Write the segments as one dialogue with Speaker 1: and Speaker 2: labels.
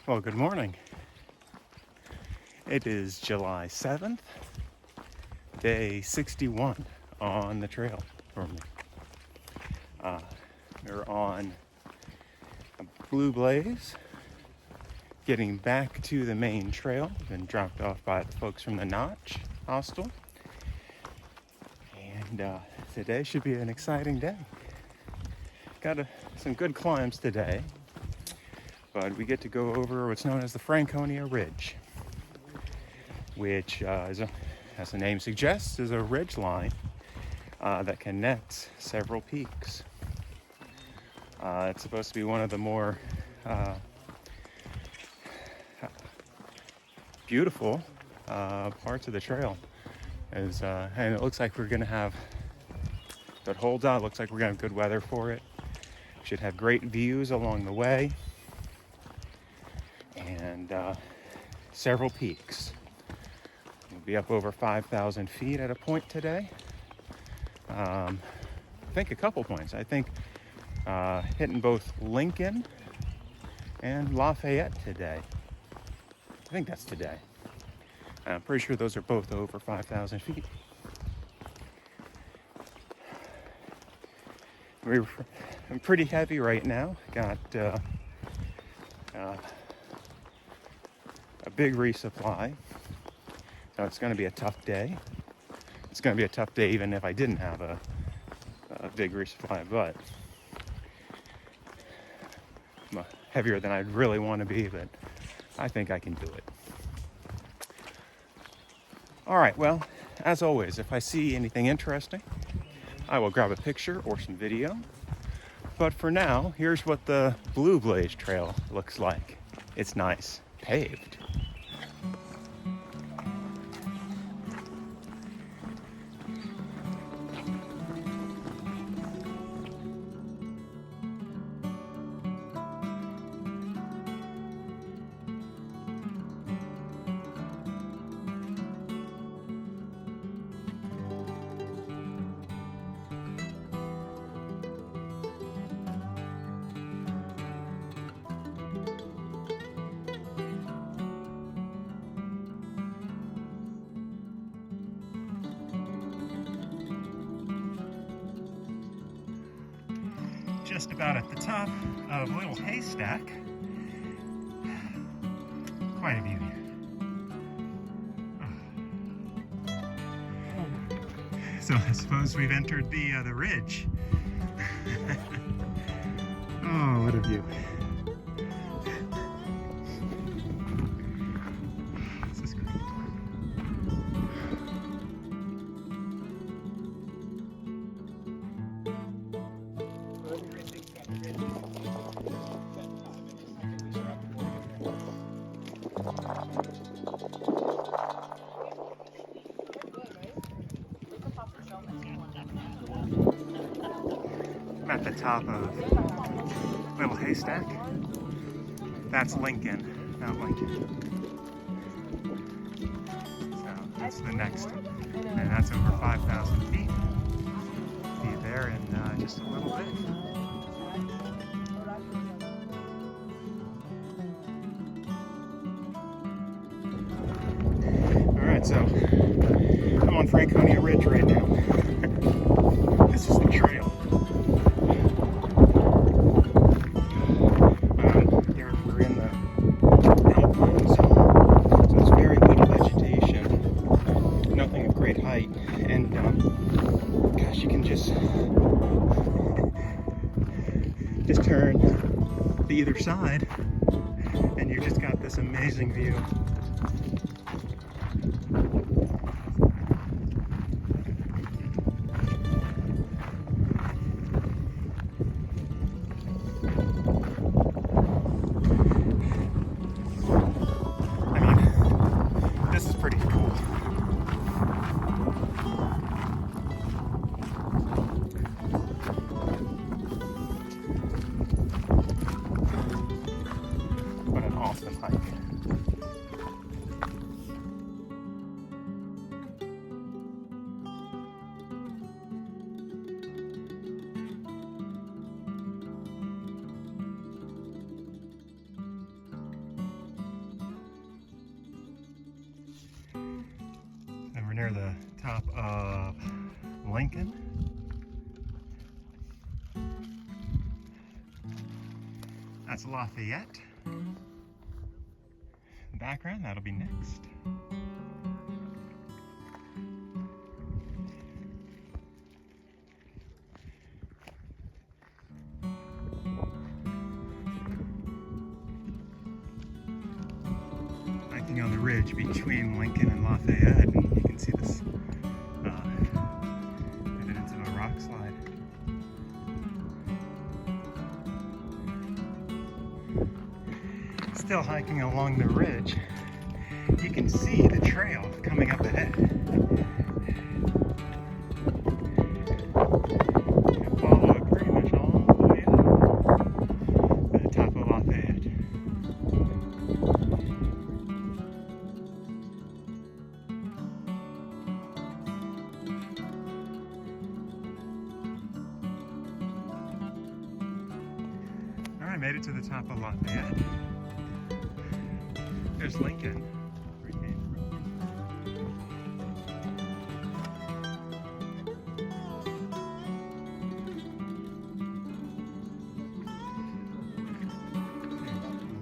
Speaker 1: Well, good morning. It is July 7th, day 61 on the trail for me. We're on a Blue Blaze, getting back to the main trail. Been dropped off by the folks from the Notch Hostel. And today should be an exciting day. Got some good climbs today, but we get to go over what's known as the Franconia Ridge, which as the name suggests, is a ridge line that connects several peaks. It's supposed to be one of the more beautiful parts of the trail. And it looks like we're going to have, if it holds out, it looks like we're going to have good weather for it. Should have great views along the way. And several peaks. We'll be up over 5,000 feet at a point today. I think a couple points. I think hitting both Lincoln and Lafayette today. I think that's today. I'm pretty sure those are both over 5,000 feet. I'm pretty heavy right now. Got a big resupply. So it's going to be a tough day. It's going to be a tough day even if I didn't have a big resupply, but I'm heavier than I'd really want to be, but I think I can do it. All right, well, as always, if I see anything interesting, I will grab a picture or some video. But for now, here's what the Blue Blaze Trail looks like. It's nice, paved. Just about at the top of Little Haystack. Quite a view here. So I suppose we've entered the ridge. Oh, what a view. This is great. I'm at the top of Little Haystack. That's Lincoln, not Lincoln. So that's the next, and that's over 5,000 feet. Be there in just a little bit. Alright, so I'm on Franconia Ridge right now. This is the trail. We're in the alpine zone, so it's very little vegetation, nothing of great height, and gosh, you can just turn to either side, and you just got this amazing view. This is pretty cool. What an awesome hike. near the top of Lincoln. That's Lafayette. Background, that'll be next. Hiking on the ridge between Lincoln and Lafayette, and you can see this evidence of a rock slide. Still hiking along the ridge, you can see the trail coming up ahead. You follow it pretty much all the way up to the top of Lafayette. All right, made it to the top of Lafayette. There's Lincoln. Where we came from.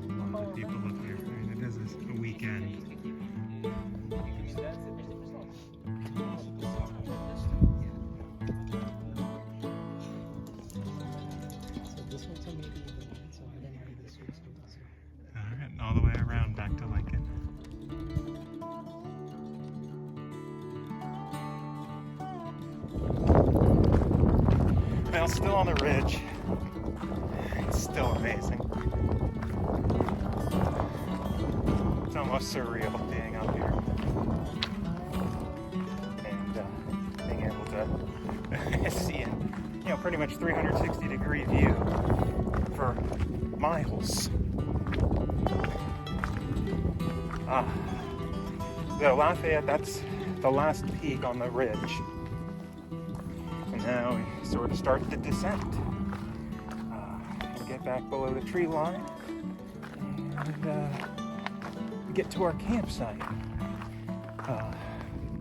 Speaker 1: A lot of people up here. I mean, it is a weekend. Alright, all the way around back to Lincoln. Well, still on the ridge. It's still amazing. It's almost surreal being up here. And being able to see it, you know, pretty much 360-degree view for miles. The Lafayette, that's the last peak on the ridge. And now we sort of start the descent. We get back below the tree line and we get to our campsite. I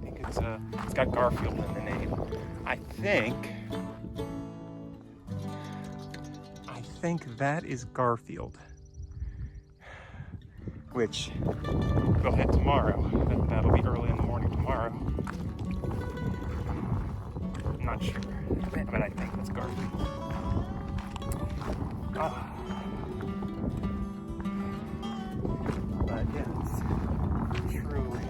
Speaker 1: think it's got Garfield in the name. I think that is Garfield, which we'll hit tomorrow. That'll be early in the morning tomorrow. I'm not sure, but I think that's Garfield. But yeah, it's truly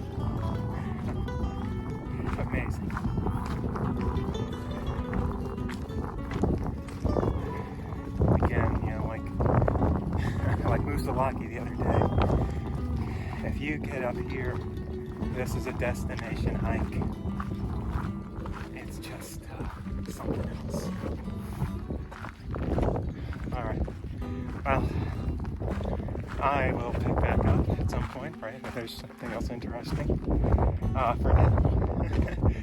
Speaker 1: amazing. Again, you know, like Musalaki the other day. If you get up here, this is a destination hike. It's just something else. Alright, well, I will pick back up at some point, right? If there's something else interesting. For now,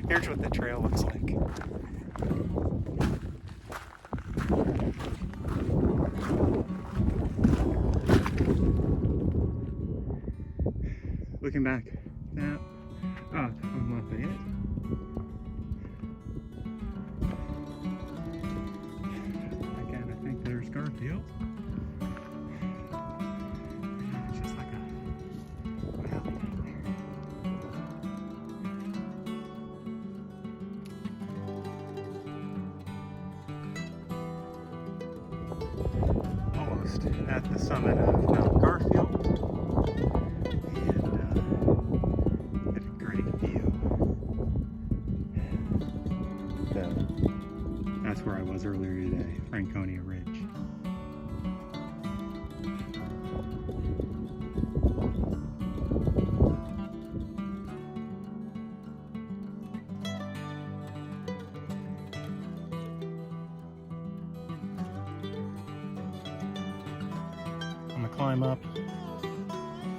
Speaker 1: here's what the trail looks like. Looking back now, on Lafayette. Again, I think there's Garfield. It's just like a valley down there. Almost at the summit of Mount Garfield. That's where I was earlier today, Franconia Ridge. On the climb up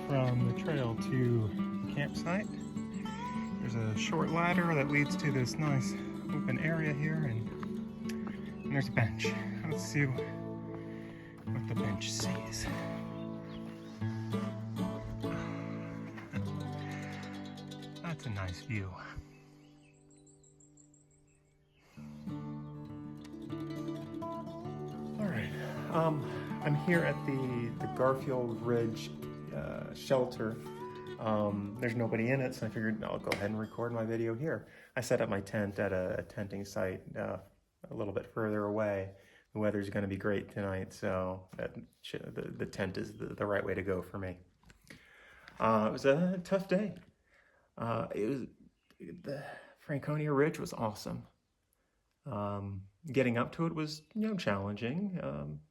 Speaker 1: from the trail to the campsite, there's a short ladder that leads to this nice open area here, and there's a bench. Let's see what the bench sees. That's a nice view. I'm here at the Garfield Ridge shelter. There's nobody in it, so I figured I'll go ahead and record my video here. I set up my tent at a tenting site a little bit further away. The weather's going to be great tonight, so the tent is the right way to go for me. It was a tough day. The Franconia Ridge was awesome. Getting up to it was, challenging.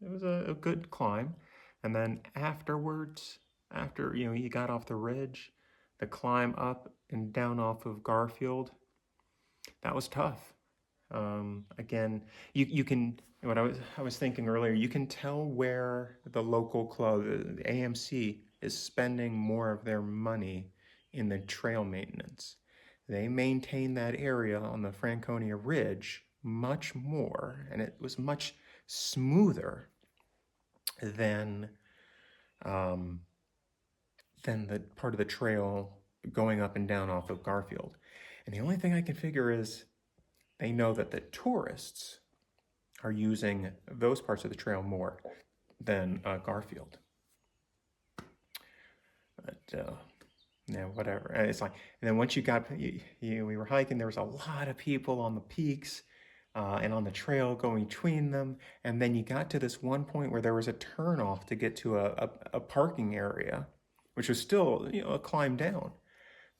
Speaker 1: It was a good climb. And then afterwards, after, you got off the ridge, the climb up and down off of Garfield, that was tough. Again, you can, what I was thinking earlier, you can tell where the local club, the AMC, is spending more of their money in the trail maintenance. They maintain that area on the Franconia Ridge much more, and it was much smoother than the part of the trail going up and down off of Garfield. And the only thing I can figure is they know that the tourists are using those parts of the trail more than Garfield. But yeah, whatever. And it's like, and then once you got, we were hiking, there was a lot of people on the peaks and on the trail going between them. And then you got to this one point where there was a turnoff to get to a parking area, which was still, a climb down.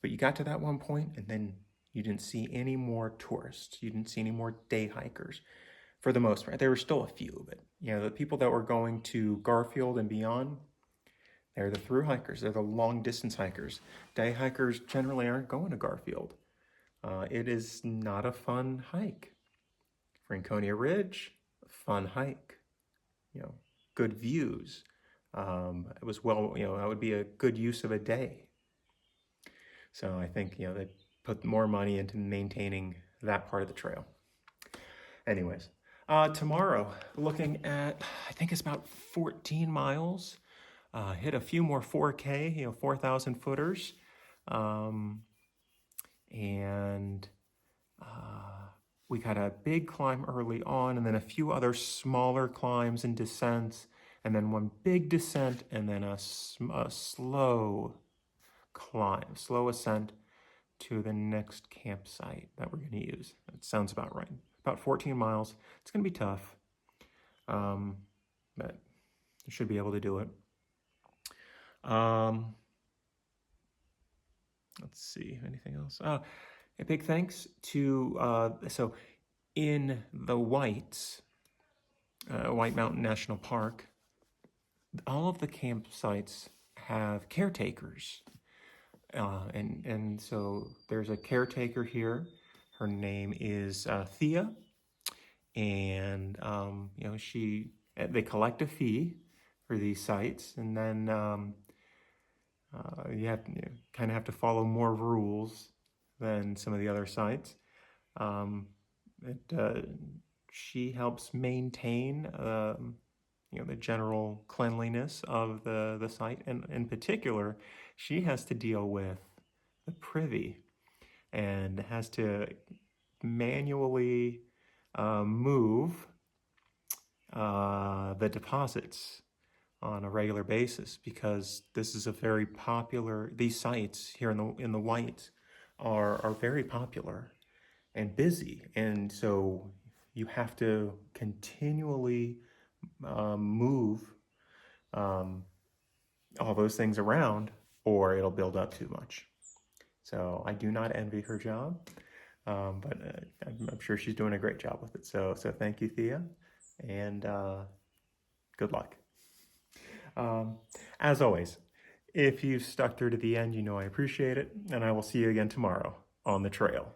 Speaker 1: But you got to that one point, and then you didn't see any more tourists. You didn't see any more day hikers. For the most part, there were still a few, but the people that were going to Garfield and beyond, they're the through hikers. They're the long distance hikers. Day hikers generally aren't going to Garfield. It is not a fun hike. Franconia Ridge, fun hike. Good views. It was that would be a good use of a day. So I think, they put more money into maintaining that part of the trail. Anyways, tomorrow, looking at, I think it's about 14 miles. Hit a few more 4K, 4,000 footers. We got a big climb early on, and then a few other smaller climbs and descents, and then one big descent, and then a slow climb, slow ascent to the next campsite that we're going to use. That sounds about right. About 14 miles. It's going to be tough, but I should be able to do it. Let's see, anything else? A big thanks to, so in the White Mountain National Park, all of the campsites have caretakers. And so there's a caretaker here. Her name is Thea, and they collect a fee for these sites, and then you kind of have to follow more rules than some of the other sites. She helps maintain the general cleanliness of the site, and in particular, she has to deal with the privy and has to manually move the deposits on a regular basis, because this is a very popular, these sites here in the White are very popular and busy, and so you have to continually move all those things around, or it'll build up too much. So I do not envy her job, but I'm sure she's doing a great job with it. So thank you, Thea, and good luck. As always, if you've stuck through to the end, I appreciate it, and I will see you again tomorrow on the trail.